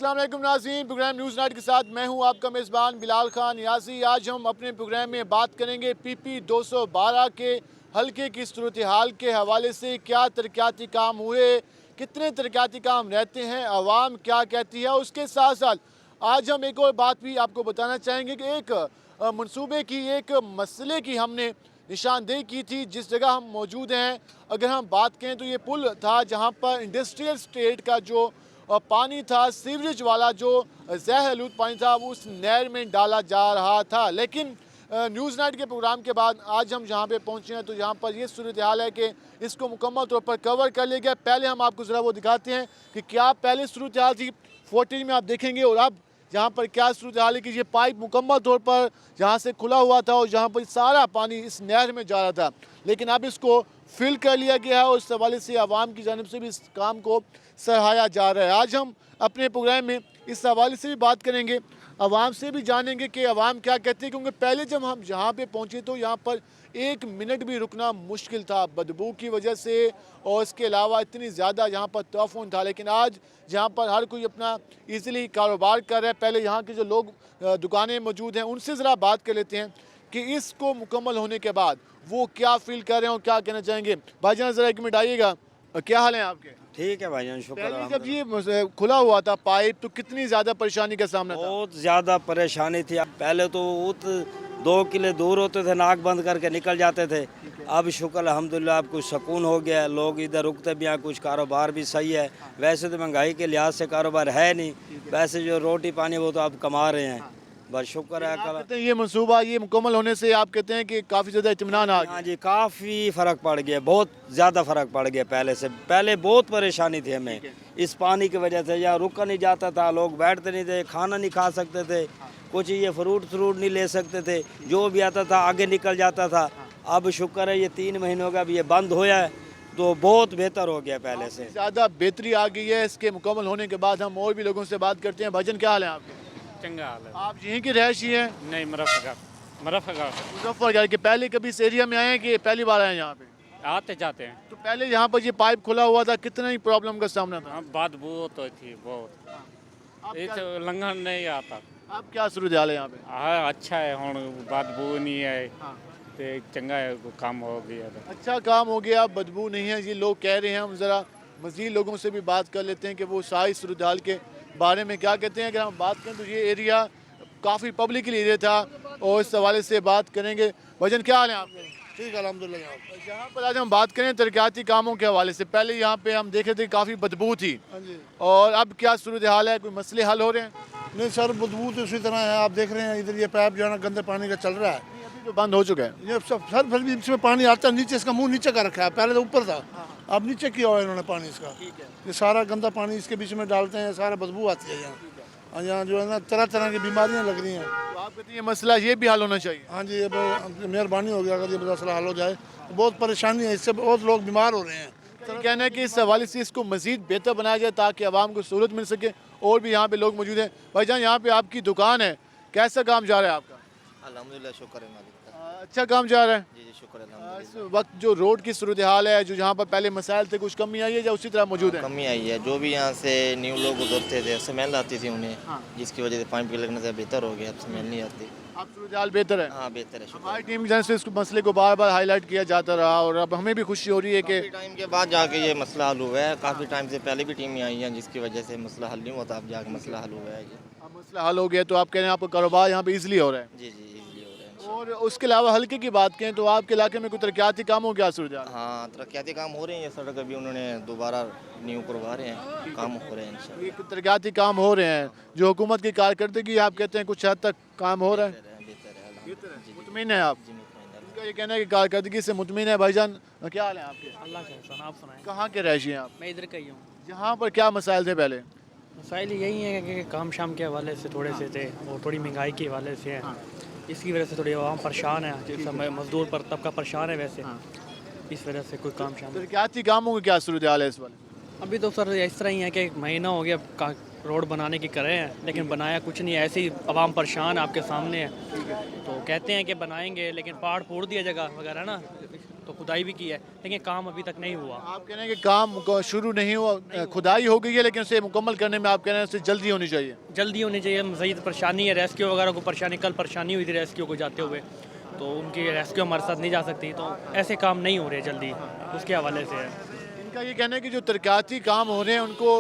अस्सलाम वालेकुम नाज़रीन, प्रोग्राम न्यूज़ नाइट के साथ मैं हूं आपका मेज़बान बिलाल खान नियाज़ी। आज हम अपने प्रोग्राम में बात करेंगे PP 212 के हल्के की सूरत हाल के हवाले से। क्या तरक्याती काम हुए, कितने तरक्याती काम रहते हैं, आवाम क्या कहती है। उसके साथ साथ आज हम एक और बात भी आपको बताना चाहेंगे कि एक मंसूबे की, एक मसले की हमने निशानदेही की थी जिस जगह हम मौजूद हैं। अगर हम बात करें तो ये पुल था जहाँ पर इंडस्ट्रियल स्टेट का जो पानी था, सीवरेज वाला जो ज़हर-आलूद पानी था, वो उस नहर में डाला जा रहा था। लेकिन न्यूज़ नाइट के प्रोग्राम के बाद आज हम जहाँ पे पहुँचे हैं तो यहाँ पर ये सूरत हाल है कि इसको मुकम्मल तौर पर कवर कर लिया गया। पहले हम आपको ज़रा वो दिखाते हैं कि क्या पहले सूरत हाल थी, फुटेज में आप देखेंगे, और अब जहाँ पर क्या सूरत हाल है कि ये पाइप मुकम्मल तौर पर जहाँ से खुला हुआ था और जहाँ पर सारा पानी इस नहर में जा रहा था, लेकिन अब इसको फिल कर लिया गया है और इस हवाले से आवाम की जानिब से भी इस काम को सराहाया जा रहा है। आज हम अपने प्रोग्राम में इस हवाले से भी बात करेंगे, आवाम से भी जानेंगे कि आवाम क्या कहती है, क्योंकि पहले जब हम यहाँ पे पहुँचे तो यहाँ पर एक मिनट भी रुकना मुश्किल था बदबू की वजह से, और इसके अलावा इतनी ज़्यादा यहाँ पर तूफ़ान था। लेकिन आज जहाँ पर हर कोई अपना ईज़िली कारोबार कर रहा है, पहले यहाँ के जो लोग दुकानें मौजूद हैं उनसे ज़रा बात कर लेते हैं कि इसको मुकम्मल होने के बाद वो क्या फील कर रहे हैं और क्या कहना चाहेंगे। भाईजान ज़रा एक मिनट आइएगा, क्या हाल है आपके? ठीक है भाईजान, शुक्र। पहले जब ये खुला हुआ था पाइप तो कितनी ज़्यादा परेशानी का सामना था? बहुत ज़्यादा परेशानी थी। पहले तो 2 किले दूर होते थे, नाक बंद करके निकल जाते थे। अब शुक्र अल्हम्दुलिल्लाह अब कुछ सुकून हो गया, लोग इधर रुकते भी हैं, कुछ कारोबार भी सही है। वैसे तो महंगाई के लिहाज से कारोबार है नहीं, वैसे जो रोटी पानी वो तो अब कमा रहे हैं, बस शुक्र है। कहते हैं ये मंसूबा ये मुकम्मल होने से आप कहते हैं कि काफ़ी ज़्यादा इत्मीनान आ गया? हाँ जी, काफ़ी फ़र्क पड़ गया, बहुत ज़्यादा फ़र्क पड़ गया पहले से। पहले बहुत परेशानी थी हमें इस पानी की वजह से, यहाँ रुका नहीं जाता था, लोग बैठते नहीं थे, खाना नहीं खा सकते थे, कुछ ये फ्रूट नहीं ले सकते थे, जो भी आता था आगे निकल जाता था। अब शुक्र है ये 3 महीनों का अब ये बंद होया है तो बहुत बेहतर हो गया पहले से, ज़्यादा बेहतरी आ गई है। इसके मुकम्मल होने के बाद हम और भी लोगों से बात करते हैं। भाईजान क्या हाल है आपके? चंगा हाल है। आप यहीं की रहायशी हैं? नहीं, मुजफ्फरगढ़ के। पहले कभी इस एरिया में आए हैं कि पहली बार आए हैं यहाँ पे? आते जाते हैं। तो पहले यहाँ पर ये पाइप खुला हुआ था, कितना ही प्रॉब्लम का सामना था? हाँ, बदबू तो थी बहुत, अब इस क्या, लंघन नहीं आता। अब क्या सूरत हाल है यहाँ पे? हाँ, अच्छा है, हुण बदबू नहीं है हाँ। ते चंगा है, काम हो गया तो। अच्छा काम हो गया, बदबू नहीं है, ये लोग कह रहे हैं। हम ज़रा मज़ीद लोगों से भी बात कर लेते हैं कि वो सारी सूरत हाल के बारे में क्या कहते हैं। अगर हम बात करें तो ये एरिया काफ़ी पब्लिकली एरिया था और इस हवाले से बात करेंगे। भाईजान क्या हाल है आपके? ठीक है अल्हम्दुलिल्लाह। यहाँ पर आज हम बात करें तरक्याती कामों के हवाले से। पहले यहाँ पे हम देखे थे काफ़ी बदबू थी, हाँ जी। और अब क्या सूरत हाल है, कोई मसले हल हो रहे हैं? नहीं सर, बदबू तो उसी तरह है, आप देख रहे हैं इधर ये पाइप जो है ना गंदे पानी का चल रहा है। अभी तो बंद हो चुका है। ये सब सर फिर भी इसमें पानी आता है नीचे, इसका मुंह नीचे का रखा है, पहले तो ऊपर था, अब नीचे किया हुआ है इन्होंने पानी इसका। ये सारा गंदा पानी इसके बीच में डालते हैं, सारा बदबू आती है यहाँ। और यहाँ जो है ना तरह तरह की बीमारियाँ लग रही हैं। तो आप कहते हैं ये मसला ये भी हल होना चाहिए? हाँ जी, ये मेहरबानी हो गया अगर ये मसला हल हो जाए, तो बहुत परेशानी है, इससे बहुत लोग बीमार हो रहे हैं। तो कहना है कि इस हवाले से इसको मज़ीद बेहतर बनाया जाए ताकि आवाम को सहूलत मिल सके। और भी यहाँ पे लोग मौजूद हैं। भाईजान यहाँ पे आपकी दुकान है, कैसा काम जा रहा है आपका? अल्हम्दुलिल्लाह, शुक्र है मालिक का। अच्छा काम जा रहा है? जी जी, शुक्र है इस अल्हम्दुलिल्लाह। वक्त जो रोड की सूरत हाल है, जो यहाँ पर पहले मसाइल थे, कुछ कमी आई है या उसी तरह मौजूद है? कमी आई है, जो भी यहाँ से न्यू लोग गुजरते थे स्मेल आती थी उन्हें, जिसकी वजह से पाइप के लगने से बेहतर हो गया, अब स्मेल नहीं आती। अब सूरत हाल बेहतर है? हाँ बेहतर है, शुक्र। हमारी टीम की जानिब से इस मसले को बार बार हाईलाइट किया जाता रहा और अब हमें भी खुशी हो रही है कि काफ़ी टाइम के बाद जाके ये मसला हल हुआ है। काफ़ी टाइम से पहले भी टीमें आई हैं जिसकी वजह से मसला हल नहीं हुआ था, अब जाके मसला हल हुआ है ये। अब मसला हल हो गया तो आप कह रहे हैं आपका कारोबार यहाँ पे ईजिली हो रहा है। जी जी, इजली हो रहा है। और उसके अलावा हल्के की बात करें तो आपके इलाके में कोई तरक्याती काम हो क्या सूरत हाल? हाँ, तरक्याती काम हो रहे हैं, ये सड़क अभी उन्होंने दोबारा न्यू करवा रहे हैं, काम हो रहे हैं इंशाल्लाह। ये तरक्याती काम हो रहे हैं, जो हुकूमत की कारकर्दगी आप कहते हैं कुछ हद तक काम हो रहा है? बेहतर है अल्हम्दुलिल्लाह। जी मुतमिन है आप? जी, मुतमईन है। उनका ये कहना है कि कारकर्दगी से मुतमिन है। भाईजान क्या हाल है आपके? अल्लाह का एहसान, आप सुनाएं। कहाँ के रहायशी हैं आप? मैं इधर का ही हूँ। यहाँ पर क्या मसाइल थे पहले? मसाइल यही है कि काम शाम के हवाले से थोड़े से थे और थोड़ी महंगाई के हवाले से है, इसकी वजह से थोड़ी आवाम परेशान है, जिस समय मजदूर पर तबका परेशान है वैसे, इस वजह से कोई काम शाम। तरक्याती कामों की क्या सूरत हाल है इस वाले? अभी तो सर इस तरह ही है कि 1 महीना हो गया रोड बनाने की करे हैं, लेकिन बनाया कुछ नहीं है, ऐसे ही आवाम परेशान आपके सामने है। तो कहते हैं कि बनाएंगे, लेकिन पहाड़ फोड़ दिया जगह वगैरह ना, तो खुदाई भी की है, लेकिन काम अभी तक नहीं हुआ। आप कह रहे हैं कि काम शुरू नहीं हुआ, खुदाई हो गई है लेकिन उसे मुकम्मल करने में आप कह रहे हैं उससे जल्दी होनी चाहिए। जल्दी होनी चाहिए, मज़ीद परेशानी है, रेस्क्यू वगैरह को परेशानी, कल परेशानी हुई थी रेस्क्यू को जाते हुए, तो उनकी रेस्क्यू हमारे साथ नहीं जा सकती, तो ऐसे काम नहीं हो रहे जल्दी, उसके हवाले से है। इनका ये कहना है कि जो तरक्याती काम हो रहे हैं उनको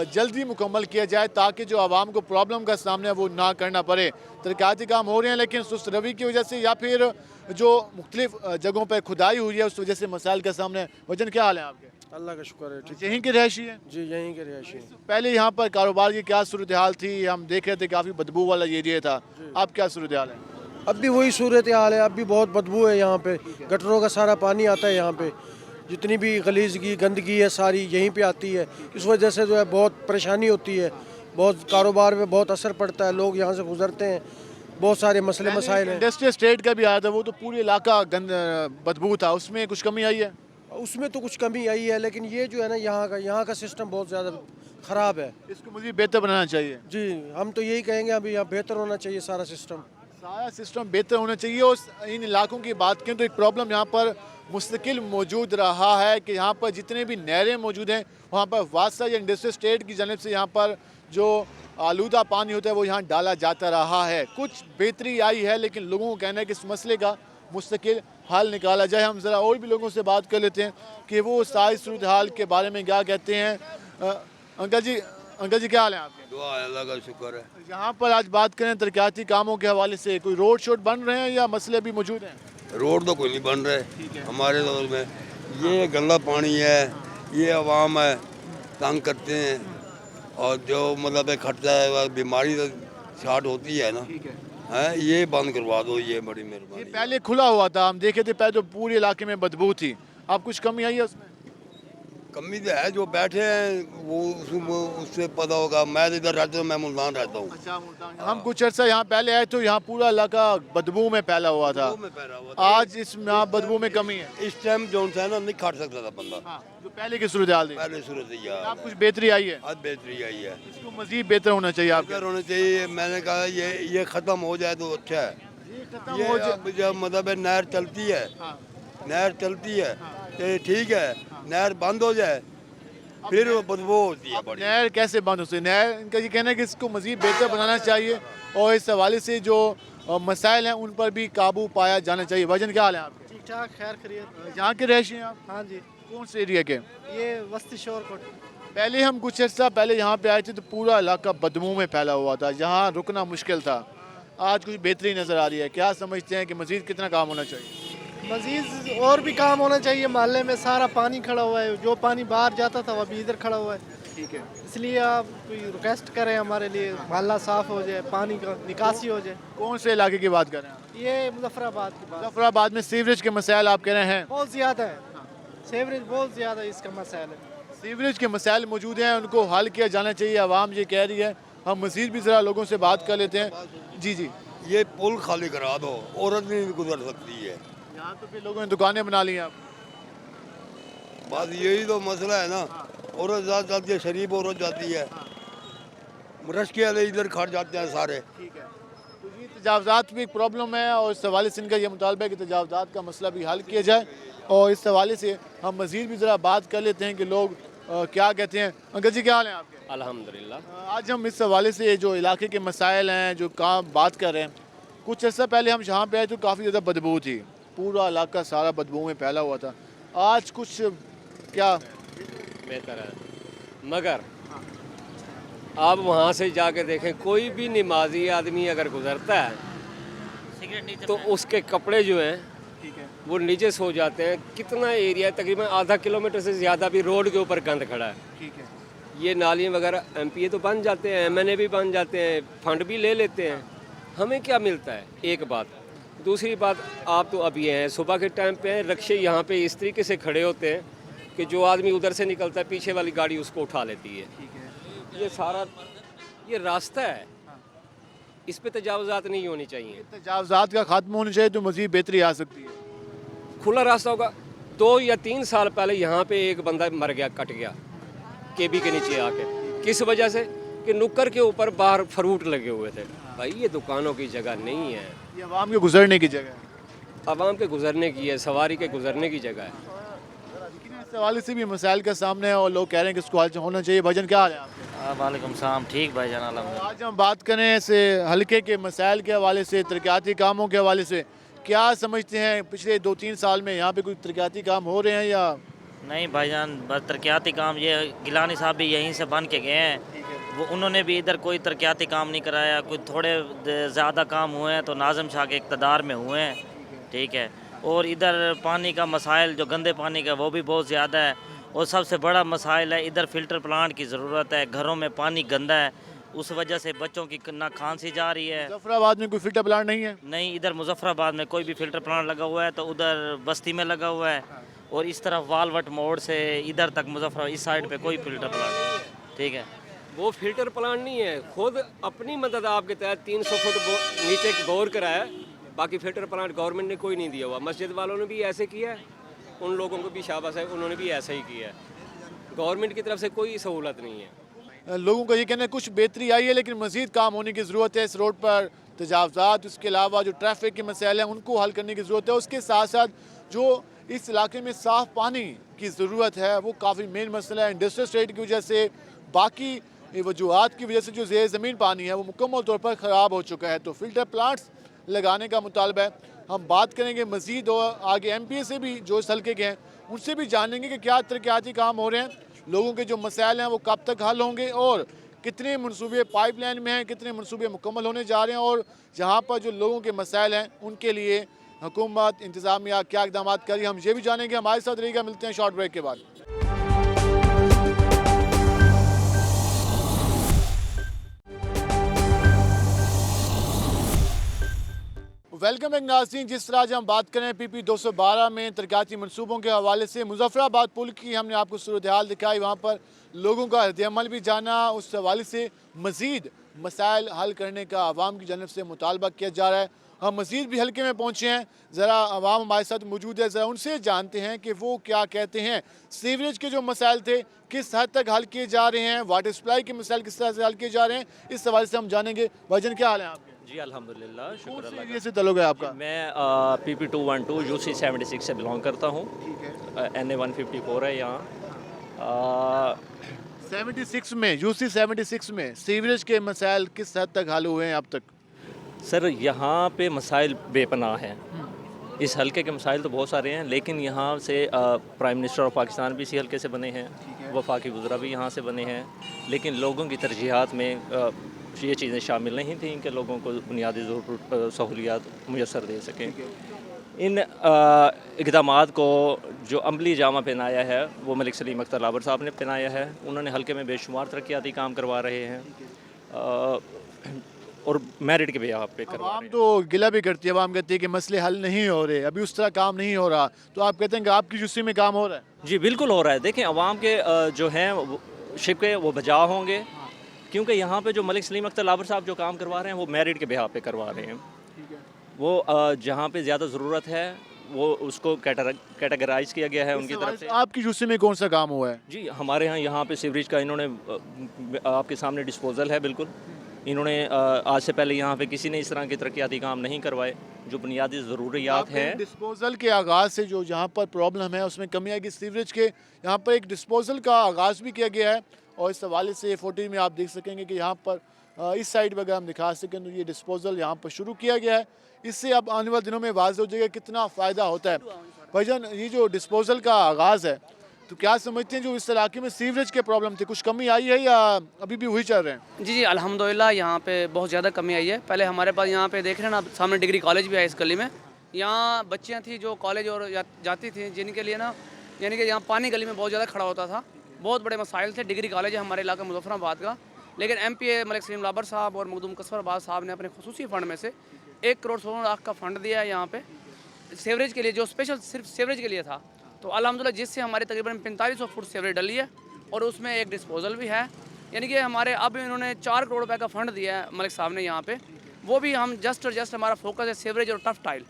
जल्दी मुकम्मल किया जाए ताकि जो आवाम को प्रॉब्लम का सामना है वो ना करना पड़े। तरक्याती काम हो रहे हैं लेकिन सुस्त रवि की वजह से या फिर जो मुख्तलिफ जगहों पर खुदाई हुई है उस वजह से मसाइल का सामना है। वजन क्या हाल है आपके? अल्लाह का शुक्र है, ठीक यहीं के रहायशी है? जी, यहीं के रिहायशी। पहले यहाँ पर कारोबार की क्या सूरत हाल थी? हम देख रहे थे काफ़ी बदबू वाला एरिया था, अब क्या सूरत हाल है? अब भी वही सूरत हाल है, अब भी बहुत बदबू है यहाँ पे, गटरों का सारा पानी आता है यहाँ पे, जितनी भी गलीजगी गंदगी है सारी यहीं पे आती है। इस वजह से जो है बहुत परेशानी होती है, बहुत कारोबार में बहुत असर पड़ता है, लोग यहाँ से गुजरते हैं, बहुत सारे मसले मसाइल हैं। इंडस्ट्रियल स्टेट का भी आया था, वो तो पूरे इलाका गंद बदबू था, उसमें कुछ कमी आई है? उसमें तो कुछ कमी आई है, लेकिन ये जो है ना यहाँ का सिस्टम बहुत ज़्यादा ख़राब है। इसको मुझे बेहतर बनाना चाहिए। जी, हम तो यही कहेंगे अभी यहाँ बेहतर होना चाहिए सारा सिस्टम। सारा सिस्टम बेहतर होना चाहिए। और इन इलाकों की बात करें तो एक प्रॉब्लम यहाँ पर मुस्तकिल मौजूद रहा है कि यहाँ पर जितने भी नहरें मौजूद हैं वहाँ पर वासा या इंडस्ट्रियल स्टेट की जानिब से यहाँ पर जो आलूदा पानी होता है वो यहाँ डाला जाता रहा है। कुछ बेहतरी आई है लेकिन लोगों को कहना है कि इस मसले का मुस्तकिल हल निकाला जाए। हम ज़रा और भी लोगों से बात कर लेते हैं कि वो सारी सूरत हाल के बारे में क्या कहते हैं। अंकल जी क्या हाल है आपके? दुआ है, अल्लाह का शुक्र है। यहाँ पर आज बात करें तरक्याती कामों के हवाले से, कोई रोड शोड बन रहे हैं या मसले भी मौजूद हैं? रोड तो कोई नहीं बन रहे हमारे दौर में। ये गंदा पानी है, ये आवाम है तंग करते हैं, और जो मतलब खर्चा है बीमारी तो स्टार्ट होती है ना, है ये बंद करवा दो, ये बड़ी ये मेहरबानी। पहले खुला हुआ था, हम देखे थे पहले तो पूरे इलाके में बदबू थी, अब कुछ कमी आई है उसमें? कमी तो है, जो बैठे हैं वो उससे पता होगा। मैं तो इधर रहता हूँ, मैं मुल्तान रहता हूँ। अच्छा, हम कुछ अर्सा यहाँ पहले आए तो यहाँ पूरा इलाका बदबू में फैला हुआ था, आज इसमें बदबू में कमी है। इस टाइम जो है ना नहीं खाट सकता था बंदा, जो पहले की सूरत हाल थी, पहले सूरत ही है। अब कुछ बेहतरी आई है? आज बेहतरी आई है, इसको मजीद बेहतर होना चाहिए आपके? बेहतर होना चाहिए। मैंने कहा ये ख़त्म हो जाए तो अच्छा है। ये अब जब मतलब नहर चलती है, नहर चलती है तो ठीक है, नहर बंद हो जाए फिर बदबू होती है बड़ी। नहर कैसे बंद हो सकती है? नहर, इनका ये कहना है कि इसको मजीद बेहतर बनाना चाहिए और इस हवाले से जो मसाइल हैं उन पर भी काबू पाया जाना चाहिए। वजन क्या हाल है आपके? ठीक ठाक, खैर खैरियत। यहाँ के रहिशी हैं आप? हाँ जी, कौन से एरिया के? ये वस्ती शोरकोट। पहले हम कुछ अर्सा पहले यहाँ पे आए थे तो पूरा इलाका बदबू में फैला हुआ था, यहाँ रुकना मुश्किल था, आज कुछ बेहतरी नज़र आ रही है। क्या समझते हैं कि मजीद कितना काम होना चाहिए? मजीद और भी काम होना चाहिए। मोहल्ले में सारा पानी खड़ा हुआ है, जो पानी बाहर जाता था वो अभी इधर खड़ा हुआ है। ठीक है, इसलिए आप कोई रिक्वेस्ट करें हमारे लिए, मोहल्ला साफ़ हो जाए, पानी का निकासी हो जाए। कौन से इलाके की बात कर रहे हैं आप? ये मुजफ्फराबाद की बात मुजफ्फराबाद में सीवरेज के मसाइल आप कह रहे हैं? बहुत ज़्यादा है, सीवरेज बहुत ज़्यादा इसका मसाइल है। सीवरेज के मसाइल मौजूद हैं, उनको हल किया जाना चाहिए, आवाम ये कह रही है। हम मज़ीद भी ज़रा लोगों से बात कर लेते हैं। जी जी, ये पुल खाली करा दो, औरत नहीं गुजर सकती है यहाँ तो फिर लोगों ने दुकानें बना ली हैं। आप बस यही तो मसला है ना, औरत ज़्यादा जाती है, शरीफ औरत जाती है, रश्के वाले इधर खड़ जाते हैं सारे। ठीक है, तो ये तजावज़ात भी एक प्रॉब्लम है और इस हवाले से इनका ये मुतालबा है कि तजावज़ात का मसला भी हल किया जाए। और इस हवाले से हम मज़ीद भी ज़रा बात कर लेते हैं कि लोग क्या कहते हैं। अंकल जी क्या हाल है आपके? अल्हम्दुलिल्लाह। आज हम इस हवाले से जो इलाके के मसाइल हैं, जो काम बात कर रहे हैं, कुछ अर्सा पहले हम यहाँ पे आए तो काफ़ी ज़्यादा बदबू थी, पूरा इलाका सारा बदबू में फैला हुआ था, आज कुछ क्या बेहतर है, मगर आप वहाँ से जाके देखें, कोई भी नमाजी आदमी अगर गुजरता है तो उसके कपड़े जो हैं वो नीचे सो जाते हैं। कितना एरिया, तकरीबन आधा किलोमीटर से ज़्यादा भी रोड के ऊपर गंद खड़ा है। ठीक है, ये नालियाँ वगैरह MPA तो बन जाते हैं, MNA भी बन जाते हैं, फंड भी ले लेते हैं, हमें क्या मिलता है? एक बात। दूसरी बात, आप तो अभी हैं, सुबह के टाइम पे रक्शे यहाँ पे इस तरीके से खड़े होते हैं कि जो आदमी उधर से निकलता है पीछे वाली गाड़ी उसको उठा लेती है। ये सारा ये रास्ता है, इस पे तजावज़ात नहीं होनी चाहिए। तजावज़ात का खात्मा होना चाहिए तो मज़ीद बेहतरी आ सकती है। खुला रास्ता होगा। 2 या 3 साल पहले यहाँ पे एक बंदा मर गया, कट गया केबी के नीचे आके। किस वजह से? कि नुक्कर के ऊपर बाहर फ्रूट लगे हुए थे। भाई ये दुकानों की जगह नहीं है, ये आवाम के गुजरने की जगह है। عوام کے گزرنے کی ہے, سواری کے گزرنے کی جگہ ہے. اس حوالے سے بھی مسائل کا سامنے ہے اور لوگ کہہ رہے ہیں کہ اس کو حل ہونا چاہیے. بھائی جان کیا حال ہے آپ کے؟ وعلیکم السلام. ٹھیک بھائی جان الحمد. آج ہم بات کریں ایسے حلقے کے مسائل کے حوالے سے, ترقیاتی کاموں کے حوالے سے. کیا سمجھتے ہیں پچھلے 2-3 سال میں یہاں پہ کوئی ترقیاتی کام ہو رہے ہیں یا نہیں بھائی جان, بس ترقیاتی کام یہ گیلانی صاحب بھی یہیں سے بن کے گئے ہیں. وہ انہوں نے بھی ادھر کوئی ترقیاتی کام نہیں کرایا. کوئی تھوڑے زیادہ کام ہوئے ہیں تو ناظم شاہ کے اقتدار میں ہوئے ہیں. ٹھیک ہے. اور ادھر پانی کا مسائل جو گندے پانی کا وہ بھی بہت زیادہ ہے. اور سب سے بڑا مسائل ہے ادھر فلٹر پلانٹ کی ضرورت ہے. گھروں میں پانی گندا ہے, اس وجہ سے بچوں کی نہ کھانسی جا رہی ہے. مظفر آباد میں کوئی فلٹر پلانٹ نہیں ہے؟ نہیں, ادھر مظفر آباد میں کوئی بھی فلٹر پلانٹ لگا ہوا ہے تو ادھر بستی میں لگا ہوا ہے. اور اس طرف والوٹ موڑ سے ادھر تک مظفر اس سائڈ پہ کوئی فلٹر پلانٹ نہیں. ٹھیک ہے. وہ فلٹر پلانٹ نہیں ہے, خود اپنی مدد آپ کے تحت 300 فٹ نیچے بور کرایا ہے. باقی فلٹر پلانٹ گورنمنٹ نے کوئی نہیں دیا ہوا. مسجد والوں نے بھی ایسے کیا ہے, ان لوگوں کو بھی شاباش ہے, انہوں نے بھی ایسا ہی کیا ہے. گورنمنٹ کی طرف سے کوئی سہولت نہیں ہے. لوگوں کا یہ کہنا ہے کچھ بہتری آئی ہے لیکن مزید کام ہونے کی ضرورت ہے. اس روڈ پر تجاوزات, اس کے علاوہ جو ٹریفک کے مسائل ہیں ان کو حل کرنے کی ضرورت ہے. اس کے ساتھ ساتھ جو اس علاقے میں صاف پانی کی ضرورت ہے وہ کافی مین مسئلہ ہے. انڈسٹریل اسٹیٹ کی وجہ سے, باقی وجوہات کی وجہ سے جو زیر زمین پانی ہے وہ مکمل طور پر خراب ہو چکا ہے. تو فلٹر پلانٹس لگانے کا مطالبہ ہے. ہم بات کریں گے مزید اور آگے ایم پی اے سے بھی جو اس حلقے کے ہیں ان سے بھی جانیں گے کہ کیا ترقیاتی کام ہو رہے ہیں, لوگوں کے جو مسائل ہیں وہ کب تک حل ہوں گے اور کتنے منصوبے پائپ لائن میں ہیں, کتنے منصوبے مکمل ہونے جا رہے ہیں, اور جہاں پر جو لوگوں کے مسائل ہیں ان کے لیے حکومت انتظامیہ کیا اقدامات کر رہی ہے. ہم یہ بھی جانیں گے. ہمارے ساتھ رہے گا. ملتے ہیں شارٹ بریک کے بعد. ویلکم بیک ناظرین. جس طرح آج ہم بات کریں پی پی 212 میں ترقیاتی منصوبوں کے حوالے سے, مظفر آباد پل کی ہم نے آپ کو صورتحال دکھائی, وہاں پر لوگوں کا رد عمل بھی جانا. اس حوالے سے مزید مسائل حل کرنے کا عوام کی جانب سے مطالبہ کیا جا رہا ہے. ہم مزید بھی حلقے میں پہنچے ہیں, ذرا عوام ہمارے ساتھ موجود ہے, ذرا ان سے جانتے ہیں کہ وہ کیا کہتے ہیں. سیوریج کے جو مسائل تھے کس حد تک حل کیے جا رہے ہیں, واٹر سپلائی کے مسائل کس طرح سے حل کیے جا رہے ہیں, اس حوالے سے ہم جانیں گے. بھائی جان کیا حال ہے آپ کے؟ جی الحمدللہ, شکر اللہ ایریا سے تعلق ہے آپ کا؟ میں پی پی 212 یو سی 76 سے بلانگ کرتا ہوں. این اے 154 ہے یہاں. 76 میں, یو سی 76 میں سیوریج کے مسائل کس حد تک حل ہوئے ہیں اب تک؟ سر یہاں پہ مسائل بے پناہ ہیں. اس حلقے کے مسائل تو بہت سارے ہیں, لیکن یہاں سے پرائم منسٹر آف پاکستان بھی اسی حلقے سے بنے ہیں, وفاقی وزراء بھی یہاں سے بنے ہیں, لیکن لوگوں کی ترجیحات میں یہ چیزیں شامل نہیں تھیں کہ لوگوں کو بنیادی سہولیات میسر دے سکیں. ان اقدامات کو جو عملی جامہ پہنایا ہے وہ ملک سلیم اختر لابر صاحب نے پہنایا ہے. انہوں نے حلقے میں بے شمار ترقیاتی کام کروا رہے ہیں اور میرٹ کے بیاہ پہ کروا رہے ہیں. عوام تو گلہ بھی کرتی ہے, عوام کہتی ہے کہ مسئلے حل نہیں ہو رہے, ابھی اس طرح کام نہیں ہو رہا, تو آپ کہتے ہیں کہ آپ کی جسی میں کام ہو رہا ہے؟ جی بالکل ہو رہا ہے. دیکھیں عوام کے جو ہیں شکوے وہ بجا ہوں گے, کیونکہ یہاں پہ جو ملک سلیم اختر لابر صاحب جو کام کروا رہے ہیں وہ میرٹ کے بیاہ پہ کروا رہے ہیں. وہ جہاں پہ زیادہ ضرورت ہے وہ اس کو کیٹیگرائز کیا گیا ہے ان کی طرف سے. آپ کی جسی میں کون سا کام ہوا ہے؟ جی ہمارے ہاں یہاں پہ سیوریج کا انہوں نے آپ کے سامنے ڈسپوزل ہے, بالکل انہوں نے آج سے پہلے یہاں پہ کسی نے اس طرح کے ترقیاتی کام نہیں کروائے. جو بنیادی ضروریات ہیں ڈسپوزل کے آغاز سے جو جہاں پر پرابلم ہے اس میں کمی آئے گی. سیوریج کے یہاں پر ایک ڈسپوزل کا آغاز بھی کیا گیا ہے, اور اس حوالے سے فوٹیج میں آپ دیکھ سکیں گے کہ یہاں پر اس سائڈ پہ اگر ہم دکھا سکیں تو یہ ڈسپوزل یہاں پر شروع کیا گیا ہے. اس سے اب آنے والے دنوں میں واضح ہو جائے گا کتنا فائدہ ہوتا ہے. بھائی جان یہ جو ڈسپوزل کا آغاز ہے تو کیا سمجھتے ہیں جو اس علاقے میں سیوریج کے پرابلم تھے کچھ کمی آئی ہے یا ابھی بھی وہی چل رہے ہیں؟ جی الحمدللہ یہاں پہ بہت زیادہ کمی آئی ہے. پہلے ہمارے پاس یہاں پہ دیکھ رہے ہیں نا سامنے ڈگری کالج بھی ہے اس گلی میں. یہاں بچیاں تھیں جو کالج اور جاتی تھیں جن کے لیے نا یعنی کہ یہاں پانی گلی میں بہت زیادہ کھڑا ہوتا تھا. بہت بڑے مسائل تھے. ڈگری کالج ہے ہمارے علاقہ مظفر آباد کا, لیکن ایم پی اے ملک سلیم لابر صاحب اور مخدوم کسفر آباد صاحب نے اپنے خصوصی فنڈ میں سے 1 کروڑ 16 لاکھ کا فنڈ دیا ہے یہاں پہ سیوریج کے لیے, جو اسپیشل صرف سیوریج کے لیے تھا. تو الحمدللہ جس سے ہماری تقریباً 4500 فٹ سیوریج ڈلی ہے, اور اس میں ایک ڈسپوزل بھی ہے. یعنی کہ ہمارے اب انہوں نے 4 کروڑ روپے کا فنڈ دیا ہے ملک صاحب نے یہاں پہ. وہ بھی ہم جسٹ ہمارا فوکس ہے سیوریج اور ٹف ٹائل.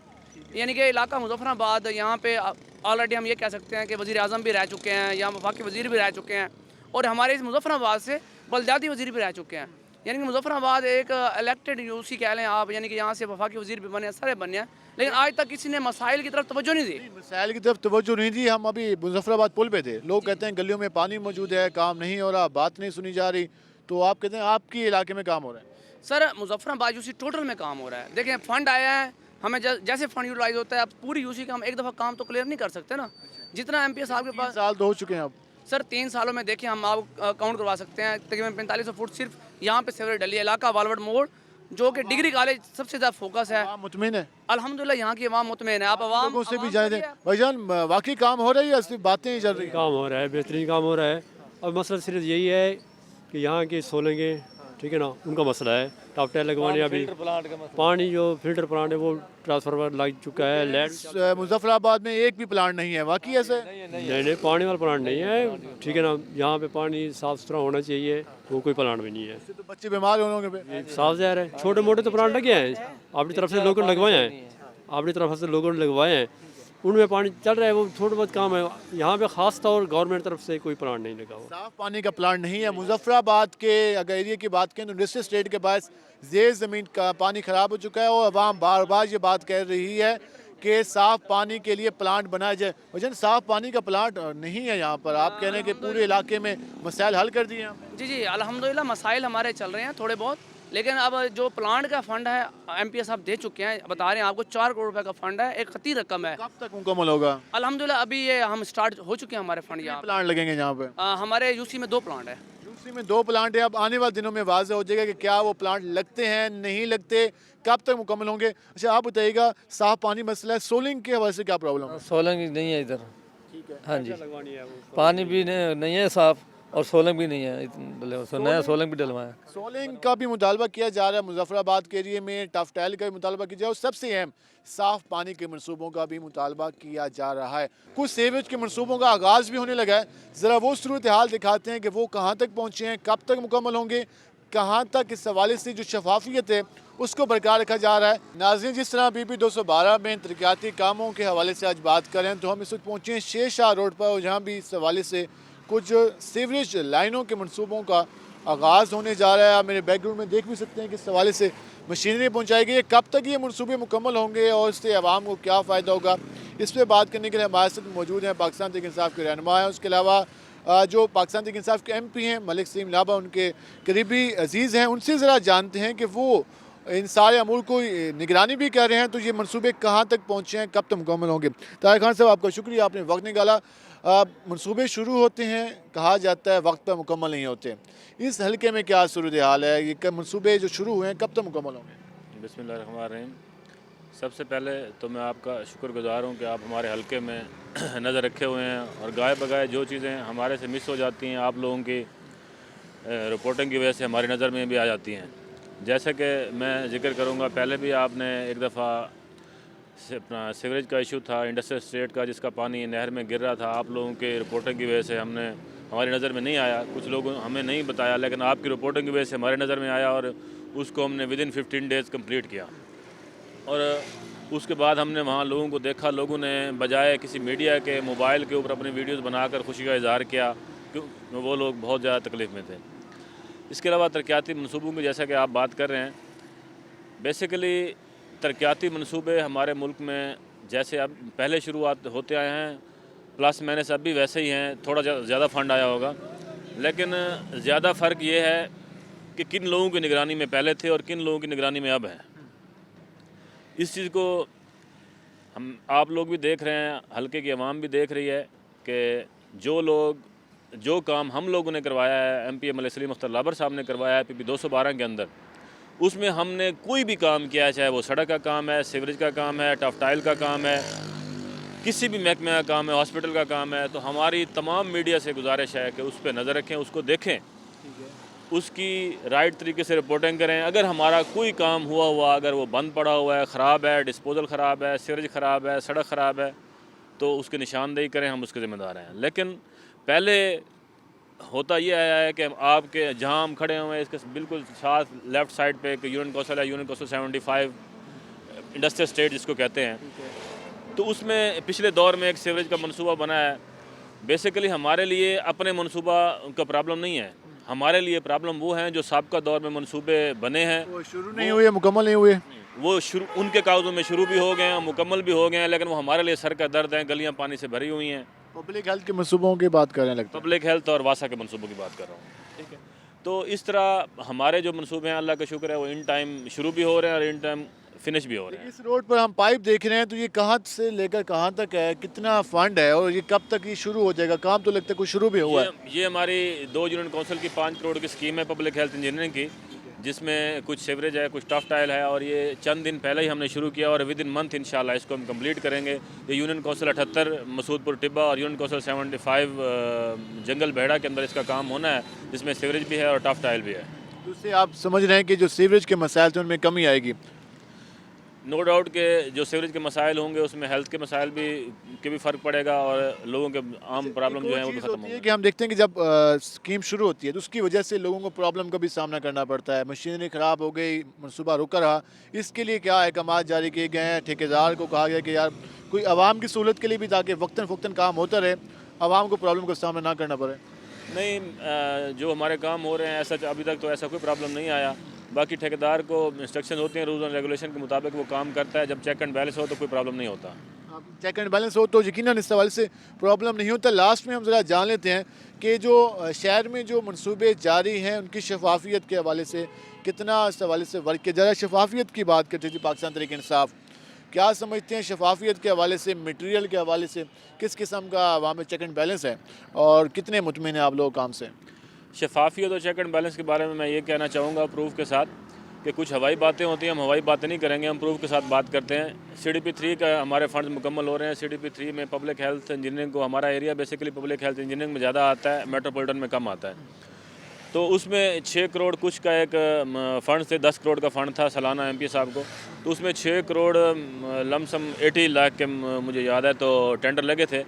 یعنی کہ علاقہ مظفر آباد یہاں پہ آلریڈی ہم یہ کہہ سکتے ہیں کہ وزیر اعظم بھی رہ چکے ہیں, یا وفاقی وزیر بھی رہ چکے ہیں, اور ہمارے اس مظفر آباد سے بلدیاتی وزیر بھی رہ چکے ہیں. यानी कि मुजफ्फराबाद एक इलेक्टेड यूसी कह लें आप, यानी कि यहाँ से वफाकी वजीर भी बने, सारे बने हैं, लेकिन आज तक किसी ने मसाइल की तरफ तवज्जो नहीं दी। मसाइल की तरफ तवज्जो नहीं दी। हम अभी मुजफ्फराबाद पुल पे थे, लोग कहते हैं गलियों में पानी मौजूद है, काम नहीं हो रहा, बात नहीं सुनी जा रही, तो आप कहते हैं आपके इलाके में काम हो रहा है? सर मुजफ्फराबाद यूसी टोटल में काम हो रहा है। देखें फंड आया है, हमें जैसे फंड यूटिलाइज होता है, अब पूरी यूसी का हम एक दफ़ा काम तो क्लियर नहीं कर सकते ना, जितना एमपीएस साहब के पास। 3 साल तो हो चुके हैं अब। सर 3 सालों में देखिए हम आप काउंट करवा सकते हैं, तकरीबन 4500 फुट सिर्फ यहाँ पे सेवरेज डली है, इलाका वालवट मोड़, जो कि डिग्री कॉलेज सबसे ज़्यादा फोकस है। मुतमिन है अल्हम्दुलिल्लाह, यहाँ की आवाम मुतमिन है। आप आवाम से भी जाए भाईजान, वाकई काम हो रही है, सिर्फ बातें ही चल रही? काम हो रहा है, बेहतरीन काम हो रहा है। अब मसला सिर्फ यही है कि यहाँ के सोलेंगे, ठीक है ना, उनका मसला है। टॉप टाइल लगवाने, अभी पानी जो फिल्टर प्लांट है वो ट्रांसफार्मर लग चुका है। लाइट मुजफ्फराबाद में एक भी प्लांट नहीं है, वाकई ऐसे? नहीं, पानी वाला प्लांट नहीं है, ठीक है ना। यहाँ पे पानी साफ सुथरा होना चाहिए, वो कोई प्लांट भी नहीं है। तो बच्चे बीमार होंगे, साफ ज़ाहिर है। छोटे मोटे तो प्लांट लगे हैं, अपनी तरफ से लोगों ने लगवाए हैं, अपनी तरफ से लोगों ने लगवाए हैं, उनमें पानी चल रहा है, वो थोड़ा बहुत काम है। यहाँ पे खास तौर गवर्नमेंट तरफ से कोई प्लांट नहीं लगा हुआ, साफ पानी का प्लांट नहीं है। मुजफ्फराबाद के अगर एरिया की बात करें तो इंडस्ट्रियल स्टेट के पास ज़ेर ज़मीन का पानी ख़राब हो चुका है, और अवाम बार बार ये बात कह रही है कि साफ़ पानी के लिए प्लांट बनाया जाए। वजन साफ़ पानी का प्लांट नहीं है यहाँ पर, आप कह रहे हैं कि पूरे इलाके में मसाइल हल कर दिए हैं? जी अल्हम्दुलिल्लाह मसाइल हमारे चल रहे हैं थोड़े बहुत, लेकिन अब जो प्लांट का फंड है एमपीएस साहब दे चुके हैं, बता रहे हैं आपको 4 करोड़ रुपए का फंड है, एक खती रकम है। कब तक मुकम्मल होगा? अल्हम्दुलिल्लाह अभी ये हम स्टार्ट हो चुके हैं हमारे फंड। यहाँ प्लांट लगेंगे यहाँ पे? हमारे यूसी में 2 प्लांट है। यूसी में 2 प्लांट है। अब आने वाले दिनों में वाज़ेह हो जाएगा कि क्या वो प्लांट लगते हैं, नहीं लगते, कब तक मुकम्मल होंगे। अच्छा आप बताइएगा, साफ पानी मसला है, सोलिंग के हवाले से क्या प्रॉब्लम है? सोलंग नहीं है इधर, हाँ जी, पानी भी नहीं है साफ, और सोलंग भी नहीं है, नया सोलंग भी डलवाया। सोलिंग का भी मुतालबा किया जा रहा है मुजफ्फराबाद के एरिए में, टफ टाइल का भी मुतालबा किया जा रहा है, और सबसे अहम साफ़ पानी के मनसूबों का भी मुतालबा किया जा रहा है। कुछ सीवरेज के मनसूबों का आगाज़ भी होने लगा है। ज़रा वो सूरत हाल दिखाते हैं कि वो कहाँ तक पहुँचे हैं, कब तक मुकम्मल होंगे, कहाँ तक इस हवाले से जो शफाफियत है उसको बरकरार रखा जा रहा है। नाज़रीन, जिस तरह PP 212 में तरक्याती कामों के हवाले से आज बात करें तो हम इस वक्त पहुँचे हैं शेर शाह रोड पर, और जहाँ भी इस हवाले से कुछ सीवरेज लाइनों के मनसूबों का आगाज़ होने जा रहा है। आप मेरे बैकग्राउंड में देख भी सकते हैं कि इस हवाले से मशीनरी पहुंचाई गई है। कब तक ये मनसूबे मुकम्मल होंगे और इससे आवाम को क्या फ़ायदा होगा, इस पर बात करने के लिए हमारे साथ मौजूद हैं पाकिस्तान तहरीक इंसाफ के रहनुमा हैं। उसके अलावा जो पाकिस्तान तहरीक इंसाफ के MP हैं मलिक सलीम लाबा, उनके करीबी अजीज़ हैं, उनसे ज़रा जानते हैं कि वो इन सारे अमूर को निगरानी भी कर रहे हैं, तो ये मनसूबे कहाँ तक पहुँचे हैं, कब तक मुकम्मल होंगे। ताहिर खान साहब, आपका शुक्रिया, आपने वक्त निकाला। मनसूबे शुरू होते हैं, कहा जाता है वक्त पर मुकम्मल नहीं होते, इस हल्के में क्या सूरत हाल है, ये मनसूबे जो शुरू हुए हैं कब तक मुकम्मल होंगे? बिस्मिल्लाहिर्रहमानिर्रहीम। सबसे पहले तो मैं आपका शुक्रगुजार हूँ कि आप हमारे हल्के में नज़र रखे हुए हैं, और गाय बगाए जो चीज़ें हमारे से मिस हो जाती हैं आप लोगों की रिपोर्टिंग की वजह से हमारी नज़र में भी आ जाती हैं। जैसे कि मैं जिक्र करूँगा, पहले भी आपने एक दफ़ा अपना सीवरेज का इशू था इंडस्ट्रियल स्टेट का, जिसका पानी नहर में गिर रहा था, आप लोगों के रिपोर्टिंग की वजह से हमारी नज़र में नहीं आया, कुछ लोगों हमें नहीं बताया, लेकिन आपकी रिपोर्टिंग की वजह से हमारी नज़र में आया, और उसको हमने विदिन 15 डेज़ कंप्लीट किया। और उसके बाद हमने वहाँ लोगों को देखा, लोगों ने बजाय किसी मीडिया के मोबाइल के ऊपर अपनी वीडियोज़ बनाकर खुशी का इजहार किया, क्यों वो लोग बहुत ज़्यादा तकलीफ़ में थे। इसके अलावा तरक्याती मनसूबों की जैसा कि आप बात कर रहे हैं, बेसिकली तरक्याती मनसूबे हमारे मुल्क में जैसे अब पहले शुरुआत होते आए हैं, प्लस माइनस अब भी वैसे ही हैं, थोड़ा ज़्यादा फंड आया होगा, लेकिन ज़्यादा फ़र्क ये है कि किन लोगों की निगरानी में पहले थे और किन लोगों की निगरानी में अब हैं। इस चीज़ को हम आप लोग भी देख रहे हैं, हल्के की आवाम भी देख रही है कि जो काम हम लोगों ने करवाया है, MP मलिक सलीम लाबर साहब ने करवाया है PP 212 के अंदर, उसमें हमने कोई भी काम किया है, चाहे वो सड़क का काम है, सीवरेज का काम है, टफ टाइल का काम है, किसी भी महकमे का काम है, हॉस्पिटल का काम है, तो हमारी तमाम मीडिया से गुजारिश है कि उस पर नज़र रखें, उसको देखें, उसकी राइट तरीके से रिपोर्टिंग करें। अगर हमारा कोई काम हुआ अगर वो बंद पड़ा हुआ है, ख़राब है, डिस्पोजल ख़राब है, सीवरेज ख़राब है, सड़क ख़राब है, तो उसकी निशानदेही करें, हम उसके ज़िम्मेदार हैं। लेकिन पहले होता ये आया है कि आपके जहाँ हम खड़े हुए हैं इसके बिल्कुल साथ लेफ़्ट साइड पे एक यूनियन कौंसिल है, यूनियन कौंसिल 75 इंडस्ट्रियल स्टेट जिसको कहते हैं, तो उसमें पिछले दौर में एक सीवरेज का मनसूबा बना है। बेसिकली हमारे लिए अपने मनसूबा का प्रॉब्लम नहीं है, हमारे लिए प्रॉब्लम वो हैं जो साबका दौर में मंसूबे बने हैं, वो शुरू नहीं हुए, मुकम्मल नहीं हुए। वो शुरू उनके कागज़ों में शुरू भी हो गए हैं, मुकम्मल भी हो गए हैं, लेकिन वो हमारे लिए सर का दर्द हैं। गलियाँ पानी से भरी हुई हैं। पब्लिक हेल्थ के मंसूबों की बात कर रहे हैं लगता है। पब्लिक हेल्थ और वासा के मंसूबों की बात कर रहा हूँ, ठीक है। तो इस तरह हमारे जो मंसूबे हैं, अल्लाह का शुक्र है, वो इन टाइम शुरू भी हो रहे हैं और इन टाइम फिनिश भी हो रहे हैं। इस रोड पर हम पाइप देख रहे हैं, तो ये कहाँ से लेकर कहाँ तक है, कितना फंड है और ये कब तक ये शुरू हो जाएगा? काम तो लगता है कुछ शुरू भी हुआ है। ये हमारी 2 यूनियन काउंसिल की 5 करोड़ की स्कीम है पब्लिक हेल्थ इंजीनियरिंग की, जिसमें कुछ सीवरेज है, कुछ टफ टाइल है, और ये चंद दिन पहले ही हमने शुरू किया और विद इन मंथ इंशाल्लाह इसको हम कंप्लीट करेंगे। ये यूनियन काउंसिल 78 मसूदपुर टिब्बा और यूनियन काउंसिल 75 जंगल बेहड़ा के अंदर इसका काम होना है, जिसमें सीवरेज भी है और टफ टाइल भी है। तो उससे आप समझ रहे हैं कि जो सीवरेज के मसाइल थे उनमें कमी आएगी। नो डाउट के जो सीवरेज के मसाइल होंगे उसमें हेल्थ के मसाइल भी के भी फ़र्क पड़ेगा और लोगों के आम प्रॉब्लम जो है वो भी ख़त्म होंगे। कि हम देखते हैं कि जब स्कीम शुरू होती है तो उसकी वजह से लोगों को प्रॉब्लम का भी सामना करना पड़ता है। मशीनरी ख़राब हो गई, मनसूबा रुका रहा, इसके लिए क्या अहकाम जारी किए गए हैं? ठेकेदार को कहा गया कि यार कोई आवाम की सहूलत के लिए भी, ताकि वक्तन फ़क्तन काम होता रहे, आवाम को प्रॉब्लम का सामना ना करना पड़े। नहीं, जो हमारे काम हो रहे हैं ऐसा अभी तक तो ऐसा कोई प्रॉब्लम नहीं आया। बाकी ठेकेदार को इंस्ट्रक्शन होते हैं, रूल्स एंड रेगुलेशन के मुताबिक वो काम करता है। जब चेक एंड बैलेंस हो तो कोई प्रॉब्लम नहीं होता। चेक एंड बैलेंस हो तो यकीनन इस सवाल से प्रॉब्लम नहीं होता। लास्ट में हम ज़रा जान लेते हैं कि जो शहर में जो मनसूबे जारी हैं उनकी शफाफियत के हवाले से कितना इस हवाले से वर्क किया जा रहा है। शफाफियत की बात करती थी पाकिस्तान तहरीक इंसाफ, क्या समझते हैं शफाफियत के हवाले से, मटेरियल के हवाले से किस किस्म का वहाँ में चेक एंड बैलेंस है और कितने मुतमिन हैं आप लोग काम से? शफाफियत और चेक एंड बैलेंस के बारे में मैं ये कहना चाहूँगा प्रूफ के साथ कि कुछ हवाई बातें होती हैं, हम हवाई बातें नहीं करेंगे, हम प्रूफ के साथ बात करते हैं। CDP 3 का हमारे फंड्स मुकम्मल हो रहे हैं। CDP 3 में पब्लिक हेल्थ इंजीनियरिंग को, हमारा area basically public health engineering में ज़्यादा आता है, मेट्रोपॉलिटन में कम आता है। तो उसमें 6 करोड़ कुछ का एक फ़ंड थे, 10 करोड़ का फ़ंड था सालाना MP साहब को, तो उसमें 6 करोड़ लमसम 80 लाख के मुझे याद है तो टेंडर लगे थे।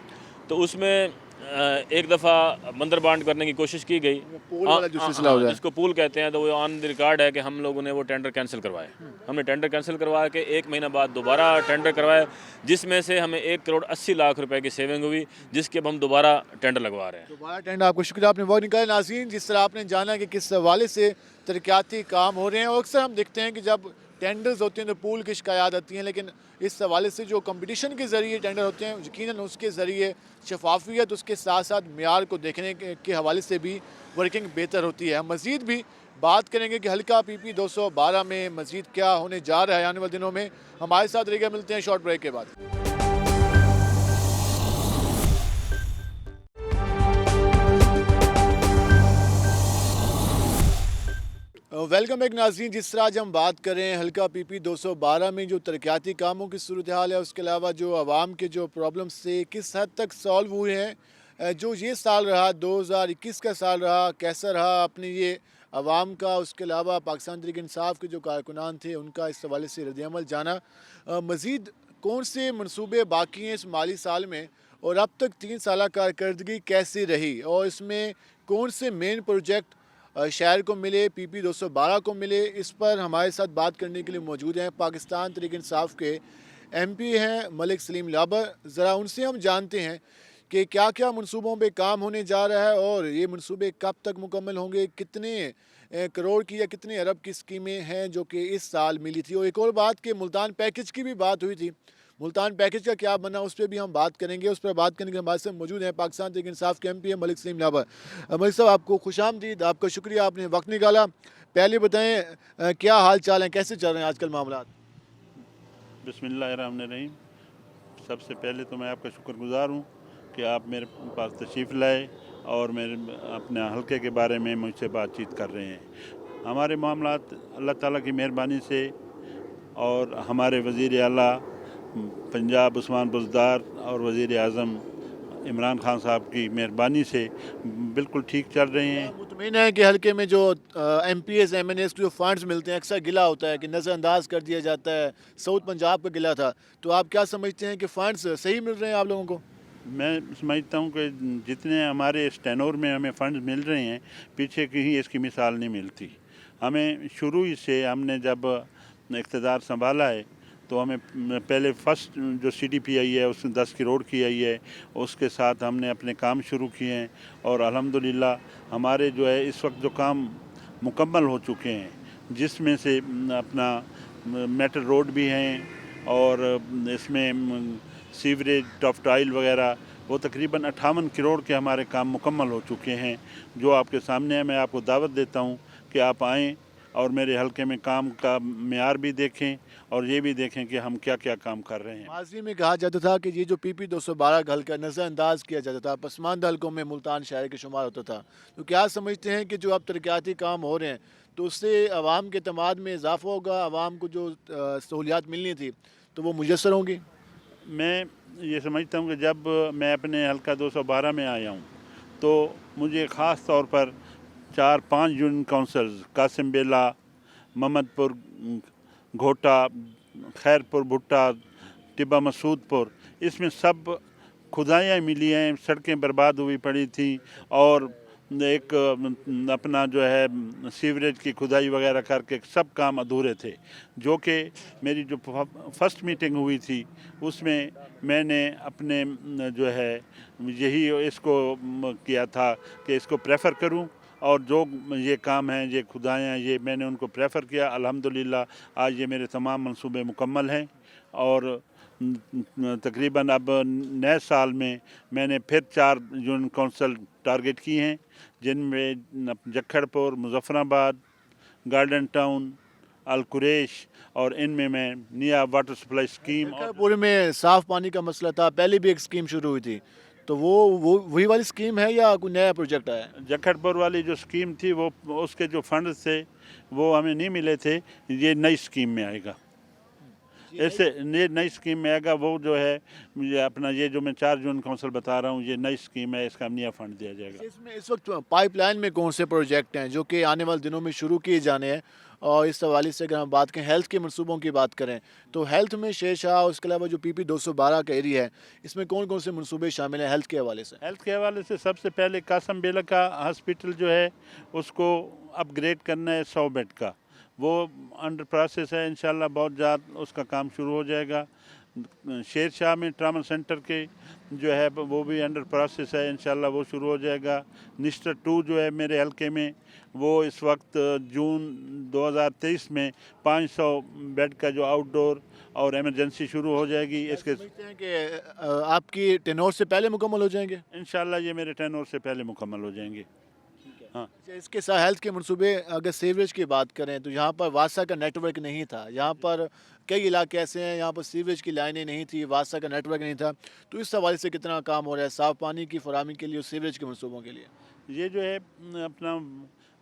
तो उसमें एक दफ़ा मंदिर बांट करने की कोशिश की गई, जिसको पूल कहते हैं, तो वो ऑन द रिकॉर्ड है कि हम लोगों ने वो टेंडर कैंसिल करवाए। हमने टेंडर कैंसिल करवा के 1 महीना बाद दोबारा टेंडर करवाए, जिसमें से हमें 1 करोड़ 80 लाख रुपए की सेविंग हुई, जिसके अब हम दोबारा टेंडर लगवा रहे हैं। दोबारा टेंडर, आपको शुक्रिया, आपने वक्त निकाला। नाज़रीन, जिस तरह आपने जाना कि किस हवाले से तरक्याती काम हो रहे हैं, और अक्सर हम देखते हैं कि जब टेंडर्स होते हैं तो पूल की शिकायत आती हैं, लेकिन इस हवाले से जो कंपटीशन के ज़रिए टेंडर होते हैं यकीनन उसके ज़रिए शफाफियत, उसके साथ साथ मेयार को देखने के हवाले से भी वर्किंग बेहतर होती है। हम मज़ीद भी बात करेंगे कि हल्का PP 212 में मज़ीद क्या होने जा रहा है आने वाले दिनों में। हमारे साथ रहिएगा, मिलते हैं शॉर्ट ब्रेक के बाद। वेलकम बैक नाज़रीन, जिस तरह आज हम बात कर रहे हैं हल्का PP 212 में जो तरक्याती कामों की सूरत हाल है, उसके अलावा जो आवाम के जो प्रॉब्लम्स थे किस हद तक सॉल्व हुए हैं, जो ये साल रहा 2021 का साल रहा कैसा रहा अपने ये आवाम का, उसके अलावा पाकिस्तान तहरीक इंसाफ के जो कारकुनान थे उनका इस हवाले से रद्द-ए-अमल जाना, मज़ीद कौन से मनसूबे बाकी हैं इस माली साल में, और अब तक 3 साल कारकर्दगी कैसी रही, और इसमें कौन से मेन प्रोजेक्ट शहर को मिले, PP 212 को मिले, इस पर हमारे साथ बात करने के लिए मौजूद हैं पाकिस्तान तहरीक इंसाफ के MP हैं मलिक सलीम लाबर। ज़रा उनसे हम जानते हैं कि क्या क्या मनसूबों पे काम होने जा रहा है और ये मनसूबे कब तक मुकम्मल होंगे, कितने करोड़ की या कितने अरब की स्कीमें हैं जो कि इस साल मिली थी। और एक और बात कि मुल्तान पैकेज की भी बात हुई थी, मुल्तान पैकेज का क्या बना उस पर भी हम बात करेंगे। उस पर बात करने के हमारे साथ मौजूद हैं पाकिस्तान तहरीक इंसाफ के MP हैं मलिक सलीम लाबर। मलिक साहब, आपको खुशामदीद, आपका शुक्रिया, आपने वक्त निकाला। पहले बताएं क्या हाल चाल है, कैसे चल रहे हैं आजकल मामला? बिस्मिल्लाहिर्रहमानिर्रहीम। सबसे पहले तो मैं आपका शुक्रगुजार हूँ कि आप मेरे पास तशरीफ़ लाए और मेरे अपने हल्के के बारे में मुझसे बातचीत कर रहे हैं। हमारे मामलात अल्लाह ताला की मेहरबानी से और हमारे वज़ीर आला पंजाब उस्मान बुज़दार और वज़ीर आज़म इमरान खान साहब की मेहरबानी से बिल्कुल ठीक चल रहे हैं। मुतमईन है कि हल्के में जो MPs MNAs को जो फंड्स मिलते हैं अक्सर गिला होता है कि नज़रअंदाज कर दिया जाता है, साउथ पंजाब का गिला था, तो आप क्या समझते हैं कि फ़ंड्स सही मिल रहे हैं आप लोगों को? मैं समझता हूँ कि जितने हमारे स्टेनोर में हमें फ़ंड्स मिल रहे हैं, पीछे कहीं इसकी मिसाल नहीं मिलती। हमें शुरू ही से, हमने जब इक़्तिदार संभाला है तो हमें पहले फर्स्ट जो CDP आई है उसने 10 करोड़ की आई है, उसके साथ हमने अपने काम शुरू किए हैं और अल्हम्दुलिल्लाह हमारे जो है इस वक्त जो काम मुकम्मल हो चुके हैं, जिसमें से अपना मेटल रोड भी हैं और इसमें सीवरेज टॉप टाइल वगैरह, वो तकरीबन 58 करोड़ के हमारे काम मुकम्मल हो चुके हैं, जो आपके सामने है। मैं आपको दावत देता हूँ कि आप आएँ और मेरे हलके में काम का मेयार भी देखें और ये भी देखें कि हम क्या क्या काम कर रहे हैं। माजी में कहा जाता था कि ये जो PP 212 का हल्का नज़रअंदाज किया जाता था, पसमानदा हल्कों में मुल्तान शहर के शुमार होता था, तो क्या समझते हैं कि जो अब तरक्याती काम हो रहे हैं तो उससे आवाम के अतमाद में इजाफा होगा, आवाम को जो सहूलियात मिलनी थी तो वो मुयसर होंगी? मैं ये समझता हूँ कि जब मैं अपने हल्का 212 में आया हूँ तो मुझे ख़ास तौर पर 4-5 यूनियन काउंसिल्स कासिम बेला, मोहम्मदपुर, घोटा, खैरपुर, भुट्टा, टिब्बा मसूदपुर, इसमें सब खुदाइयाँ मिली हैं, सड़कें बर्बाद हुई पड़ी थी और एक अपना जो है सीवरेज की खुदाई वगैरह करके सब काम अधूरे थे। जो कि मेरी जो फर्स्ट मीटिंग हुई थी उसमें मैंने अपने जो है यही इसको किया था कि इसको प्रेफर करूं और जो ये काम हैं, ये खुदाइयाँ, ये मैंने उनको प्रेफर किया। अल्हम्दुलिल्लाह आज ये मेरे तमाम मंसूबे मुकम्मल हैं और तकरीबन अब नए साल में मैंने फिर 4 यूनियन काउंसिल टारगेट की हैं, जिनमें जखड़पुर, मुजफ्फराबाद, गार्डन टाउन, अल कुरैश और इनमें मैं निया वाटर सप्लाई स्कीम पूरे में साफ़ पानी का मसला था, पहले भी एक स्कीम शुरू हुई थी, तो वो वही वाली स्कीम है या कोई नया प्रोजेक्ट आया? जखड़पुर वाली जो स्कीम थी वो उसके जो फंड थे वो हमें नहीं मिले थे, ये नई स्कीम में आएगा। ऐसे ये नई स्कीम में आएगा, वो जो है ये अपना ये जो मैं 4 जून काउंसिल बता रहा हूँ, ये नई स्कीम है, इसका नया फंड दिया जाएगा। इसमें इस वक्त पाइपलाइन में कौन से प्रोजेक्ट हैं जो कि आने वाले दिनों में शुरू किए जाने हैं? और इस हवाले से अगर हम बात करें हेल्थ के मनसूबों की बात करें तो हेल्थ में शेरशाह, उसके अलावा जो PP 212 का एरिया है, इसमें कौन कौन से मनसूबे शामिल हैं हेल्थ के हवाले से? हेल्थ के हवाले से सबसे पहले कासम बेला का हॉस्पिटल जो है उसको अपग्रेड करना है 100 बेड का, वो अंडर प्रोसेस है। इंशाल्लाह बहुत जल्द उसका काम शुरू हो जाएगा। शेर शाह में ट्रामा सेंटर के जो है वो भी अंडर प्रोसेस है, इंशाल्लाह वो शुरू हो जाएगा। निस्टर 2 जो है मेरे हलके में, वो इस वक्त जून 2023 में 500 बेड का जो आउटडोर और इमरजेंसी शुरू हो जाएगी। इसके समझते हैं कि आपकी टेनोर से पहले मुकम्मल हो जाएंगे? इंशाल्लाह ये मेरे टेनोर से पहले मुकम्मल हो जाएंगे। हाँ, इसके साथ हेल्थ के मनसूबे, अगर सीवरेज की बात करें तो यहाँ पर वासा का नेटवर्क नहीं था, यहाँ पर कई इलाके ऐसे हैं यहाँ पर सीवरेज की लाइनें नहीं थी, वासा का नेटवर्क नहीं था, तो इस हवाले से कितना काम हो रहा है साफ़ पानी की फराहमी के लिए और सीवरेज के मनसूबों के लिए? ये जो है अपना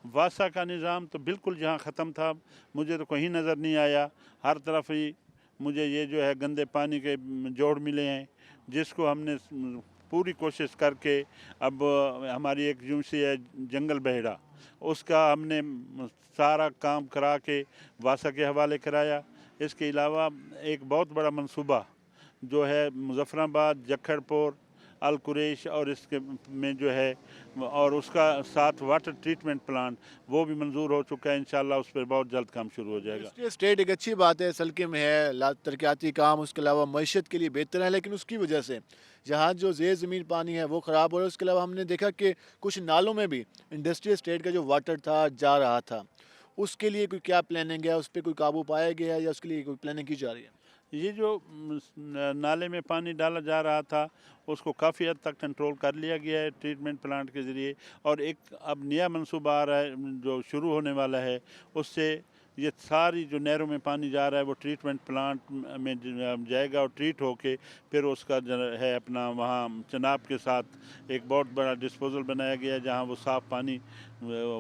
वासा का निज़ाम तो बिल्कुल जहाँ ख़त्म था, मुझे तो कहीं नज़र नहीं आया। हर तरफ ही मुझे ये जो है गंदे पानी के जोड़ मिले हैं, जिसको हमने पूरी कोशिश करके अब हमारी एक यूनिवर्सिटी है जंगल बहेड़ा, उसका हमने सारा काम करा के वासा के हवाले कराया। इसके अलावा एक बहुत बड़ा मंसूबा जो है मुजफ्फराबाद, जखड़पुर, अल कुरैश और इसके में जो है और उसका साथ वाटर ट्रीटमेंट प्लांट वो भी मंजूर हो चुका है। इंशाल्लाह उस पर बहुत जल्द काम शुरू हो जाएगा। स्टेट एक अच्छी बात है, सल्के में है, तरक्याती काम, उसके अलावा मईशत के लिए बेहतर है, लेकिन उसकी वजह से जहाँ जो ज़ेर ज़मीन पानी है वो ख़राब हो रहा है। उसके अलावा हमने देखा कि कुछ नालों में भी इंडस्ट्रियल स्टेट का जो वाटर था जा रहा था, उसके लिए कोई क्या प्लानिंग है, उस पर कोई काबू पाया गया है या उसके लिए कोई प्लानिंग की जा रही है? ये जो नाले में पानी डाला जा रहा था उसको काफ़ी हद तक कंट्रोल कर लिया गया है ट्रीटमेंट प्लांट के ज़रिए, और एक अब नया मंसूबा आ रहा है जो शुरू होने वाला है, उससे ये सारी जो नहरों में पानी जा रहा है वो ट्रीटमेंट प्लांट में जाएगा और ट्रीट होके फिर उसका जो है अपना वहाँ चनाब के साथ एक बहुत बड़ा डिस्पोजल बनाया गया है जहाँ वो साफ़ पानी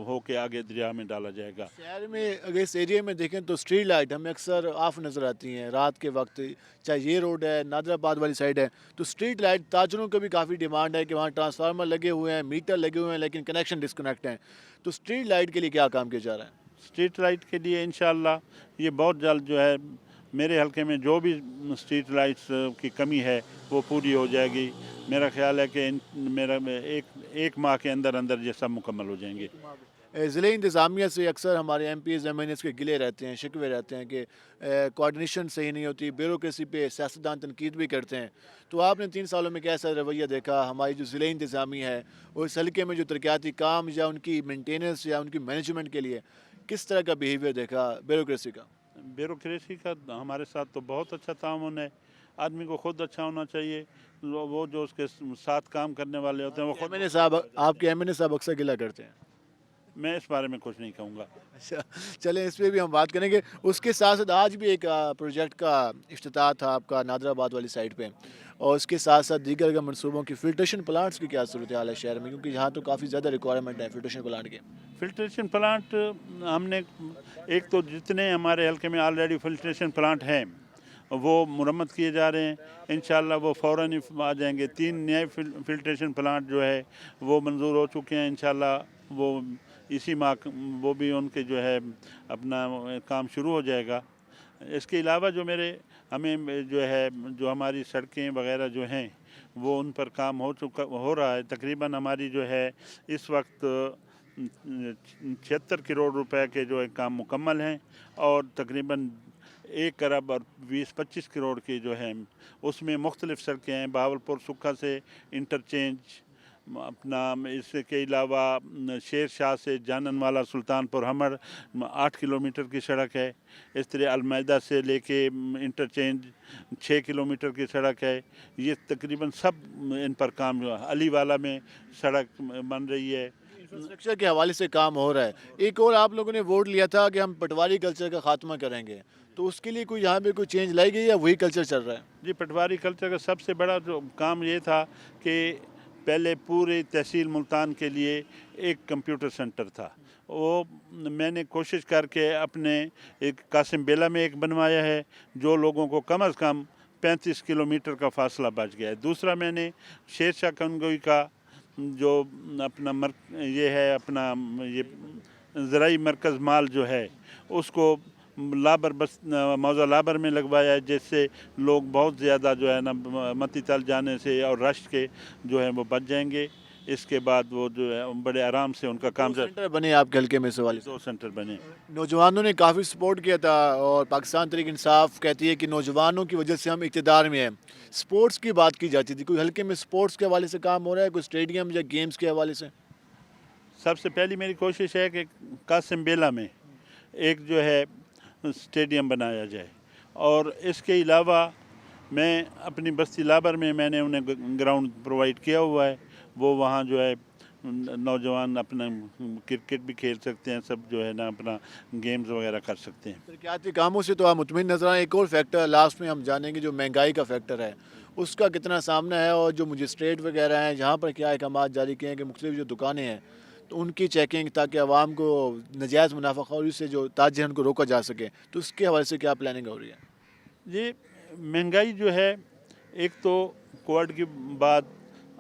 होके आगे दरिया में डाला जाएगा। शहर में अगर इस एरिया में देखें तो स्ट्रीट लाइट हमें अक्सर ऑफ नज़र आती हैं रात के वक्त, चाहे ये रोड है नादराबाद वाली साइड है, तो स्ट्रीट लाइट ताजरों की भी काफ़ी डिमांड है कि वहाँ ट्रांसफार्मर लगे हुए हैं, मीटर लगे हुए हैं, लेकिन कनेक्शन डिस्कनेक्ट हैं, तो स्ट्रीट लाइट के लिए क्या काम किया जा रहा है? स्ट्रीट लाइट के लिए इंशाल्लाह ये बहुत जल्द जो है मेरे हलके में जो भी स्ट्रीट लाइट्स की कमी है वो पूरी हो जाएगी। मेरा ख्याल है कि मेरा एक माह के अंदर अंदर ये सब मुकम्मल हो जाएंगे। ضلع انتظامیہ سے اکثر ہمارے MPs M N S کے گلے رہتے ہیں، شکوے رہتے ہیں کہ کوارڈینیشن صحیح نہیں ہوتی، بیوروکریسی پہ سیاستدان تنقید بھی کرتے ہیں. تو آپ نے 3 سالوں میں کیسا رویہ دیکھا ہماری جو ضلع انتظامیہ ہے اور اس حلقے میں جو ترقیاتی کام یا ان کی مینٹیننس یا ان کی مینجمنٹ کے لیے کس طرح کا بیہیویئر دیکھا بیوروکریسی کا؟ بیوروکریسی کا ہمارے ساتھ تو بہت اچھا تعاون ہے. آدمی کو خود اچھا ہونا چاہیے. وہ جو اس کے ساتھ کام کرنے والے ہوتے ہیں وہ خود. آپ کے ایم این اے صاحب اکثر گلہ کرتے ہیں. میں اس بارے میں کچھ نہیں کہوں گا. اچھا چلیں اس پہ بھی ہم بات کریں گے. اس کے ساتھ ساتھ آج بھی ایک پروجیکٹ کا افتتاح تھا آپ کا نادر آباد والی سائٹ پہ، اور اس کے ساتھ ساتھ دیگر کا منصوبوں کی فلٹریشن پلانٹس کی کیا صورتحال ہے شہر میں، کیونکہ یہاں تو کافی زیادہ ریکوائرمنٹ ہے فلٹریشن پلانٹ کے. فلٹریشن پلانٹ ہم نے ایک تو جتنے ہمارے حلقے میں آلریڈی فلٹریشن پلانٹ ہیں وہ مرمت کیے جا رہے ہیں. انشاءاللہ وہ فوراً ہی آ جائیں گے. 3 نئے فلٹریشن پلانٹ جو ہے وہ منظور ہو چکے ہیں. انشاءاللہ وہ اسی ماہ وہ بھی ان کے جو ہے اپنا کام شروع ہو جائے گا. اس کے علاوہ جو ہمیں جو ہے جو ہماری سڑکیں وغیرہ جو ہیں وہ ان پر کام ہو رہا ہے. تقریباً ہماری جو ہے اس وقت 76 کروڑ روپے کے جو ہے کام مکمل ہیں، اور تقریباً 1 ارب اور 20-25 کروڑ کی جو ہیں اس میں مختلف سڑکیں ہیں. بہاولپور سکھا سے انٹرچینج، اپنا اس کے علاوہ شیر شاہ سے جانن والا سلطان پور ہمر 8 کلومیٹر کی سڑک ہے. اس طرح المیدہ سے لے کے انٹرچینج 6 کلومیٹر کی سڑک ہے. یہ تقریباً سب ان پر کام علی والا میں سڑک بن رہی ہے. انفراسٹرکچر کے حوالے سے کام ہو رہا ہے. ایک اور آپ لوگوں نے ووٹ لیا تھا کہ ہم پٹواری کلچر کا خاتمہ کریں گے، تو اس کے لیے کوئی یہاں پہ کوئی چینج لائی گئی یا وہی کلچر چل رہا ہے؟ جی پٹواری کلچر کا سب سے بڑا جو کام یہ تھا کہ پہلے پورے تحصیل ملتان کے لیے ایک کمپیوٹر سینٹر تھا. وہ میں نے کوشش کر کے اپنے ایک قاسم بیلا میں ایک بنوایا ہے جو لوگوں کو کم از کم 35 کلومیٹر کا فاصلہ بچ گیا ہے. دوسرا میں نے شیر شاہ کنگوئی کا جو اپنا یہ ہے اپنا یہ زرعی مرکز مال جو ہے اس کو لابر بس موضوع لابر میں لگوایا ہے، جس سے لوگ بہت زیادہ جو ہے نا متی تل جانے سے اور رش کے جو ہے وہ بچ جائیں گے. اس کے بعد وہ جو ہے بڑے آرام سے ان کا کام سینٹر بنے آپ کے حلقے میں. سوال 2 سینٹر بنے. نوجوانوں نے کافی سپورٹ کیا تھا، اور پاکستان تحریک انصاف کہتی ہے کہ نوجوانوں کی وجہ سے ہم اقتدار میں ہیں. سپورٹس کی بات کی جاتی تھی، کوئی حلقے میں سپورٹس کے حوالے سے کام ہو رہا ہے، کوئی اسٹیڈیم یا گیمز کے حوالے سے؟ سب سے پہلی میری کوشش ہے کہ قاسم بیلا میں ایک جو ہے اسٹیڈیم بنایا جائے، اور اس کے علاوہ میں اپنی بستی لابر میں نے انہیں گراؤنڈ پرووائڈ کیا ہوا ہے. وہ وہاں جو ہے نوجوان اپنا کرکٹ بھی کھیل سکتے ہیں، سب جو ہے نا اپنا گیمز وغیرہ کر سکتے ہیں. ترقیاتی کاموں سے تو آپ مطمئن نظر آئیں. ایک اور فیکٹر لاسٹ میں ہم جانیں گے جو مہنگائی کا فیکٹر ہے، اس کا کتنا سامنا ہے، اور جو مجسٹریٹ وغیرہ ہیں جہاں پر کیا احکامات جاری کیے ہیں کہ مختلف جو دکانیں ہیں تو ان کی چیکنگ تاکہ عوام کو ناجائز منافع خوری سے جو تاجر ہیں ان کو روکا جا سکے، تو اس کے حوالے سے کیا پلاننگ ہو رہی ہے؟ جی مہنگائی جو ہے ایک تو کووڈ کے بعد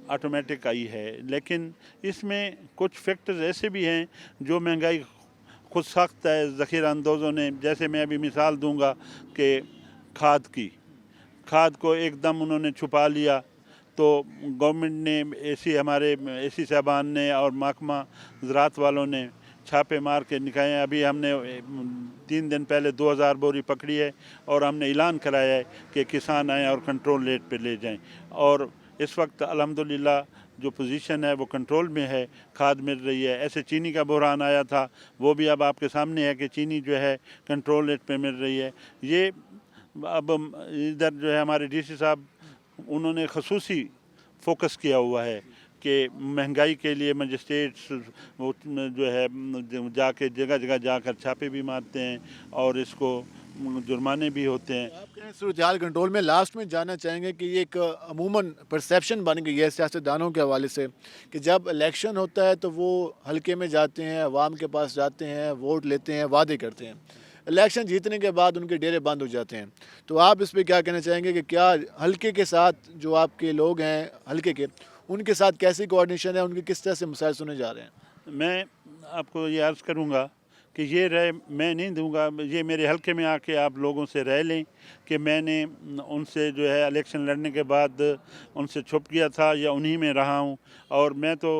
آٹومیٹک آئی ہے، لیکن اس میں کچھ فیکٹرز ایسے بھی ہیں جو مہنگائی خود ساخت ہے ذخیرہ اندوزوں نے. جیسے میں ابھی مثال دوں گا کہ کھاد کو ایک دم انہوں نے چھپا لیا، تو گورنمنٹ نے ہمارے اے سی صاحبان نے اور محکمہ زراعت والوں نے چھاپے مار کے نکالے. ابھی ہم نے 3 دن پہلے 2000 بوری پکڑی ہے، اور ہم نے اعلان کرایا ہے کہ کسان آئیں اور کنٹرول ریٹ پہ لے جائیں. اور اس وقت الحمدللہ جو پوزیشن ہے وہ کنٹرول میں ہے، کھاد مل رہی ہے. ایسے چینی کا بحران آیا تھا، وہ بھی اب آپ کے سامنے ہے کہ چینی جو ہے کنٹرول ریٹ پہ مل رہی ہے. یہ اب ادھر جو ہے ہمارے ڈی سی صاحب انہوں نے خصوصی فوکس کیا ہوا ہے کہ مہنگائی کے لیے مجسٹریٹس وہ جو ہے جا کے جگہ جگہ جا کر چھاپے بھی مارتے ہیں اور اس کو جرمانے بھی ہوتے ہیں. آپ کے صورتحال کنٹرول میں لاسٹ میں جاننا چاہیں گے کہ یہ ایک عموماً پرسیپشن بن گئی ہے سیاستدانوں کے حوالے سے کہ جب الیکشن ہوتا ہے تو وہ حلقے میں جاتے ہیں، عوام کے پاس جاتے ہیں، ووٹ لیتے ہیں، وعدے کرتے ہیں، الیکشن جیتنے کے بعد ان کے ڈیرے بند ہو جاتے ہیں. تو آپ اس پہ کیا کہنا چاہیں گے کہ کیا حلقے کے ساتھ جو آپ کے لوگ ہیں حلقے کے، ان کے ساتھ کیسی کوارڈینیشن ہے، ان کے کس طرح سے مسائل سنے جا رہے ہیں؟ میں آپ کو یہ عرض کروں گا کہ یہ رائے میں نہیں دوں گا. یہ میرے حلقے میں آ کے آپ لوگوں سے رائے لیں کہ میں نے ان سے جو ہے الیکشن لڑنے کے بعد ان سے چھپ گیا تھا یا انہی میں رہا ہوں. اور میں تو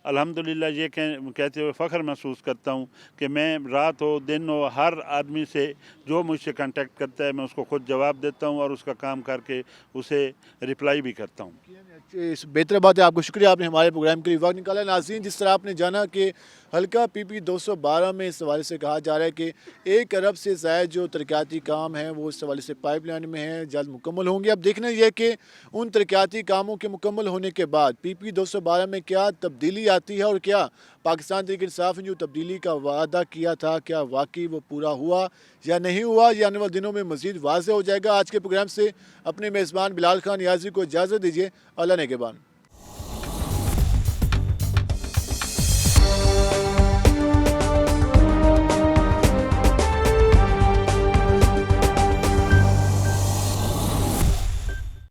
अल्हम्दुलिल्लाह ये कहते हुए फ़ख्र महसूस करता हूँ कि मैं रात हो दिन हो हर आदमी से जो मुझसे कांटेक्ट करता है मैं उसको खुद जवाब देता हूँ और उसका काम करके उसे रिप्लाई भी करता हूँ। इस बेहतर बात है, आपको शुक्रिया, आपने हमारे प्रोग्राम के लिए वक्त निकाला। नाज़रीन, जिस तरह आपने जाना कि हल्का PP 212 में इस हवाले से कहा जा रहा है कि 1 अरब से ज़ायद जो तरक्याती काम हैं वो इस हवाले से पाइपलाइन में हैं, जल्द मुकम्मल होंगे। अब देखना यह है कि उन तरक्याती कामों के मुकम्मल होने के बाद PP 212 में क्या तब्दीली आती है और क्या पाकिस्तान तहरीक इंसाफ ने जो तब्दीली का वादा किया था क्या वाकई वो पूरा हुआ या नहीं हुआ, ये आने वाले दिनों में मज़ीद वाज़ेह हो जाएगा। आज के प्रोग्राम से अपने मेज़बान बिलाल खान नियाज़ी को इजाज़त दीजिए। अल्लाह ने के बान।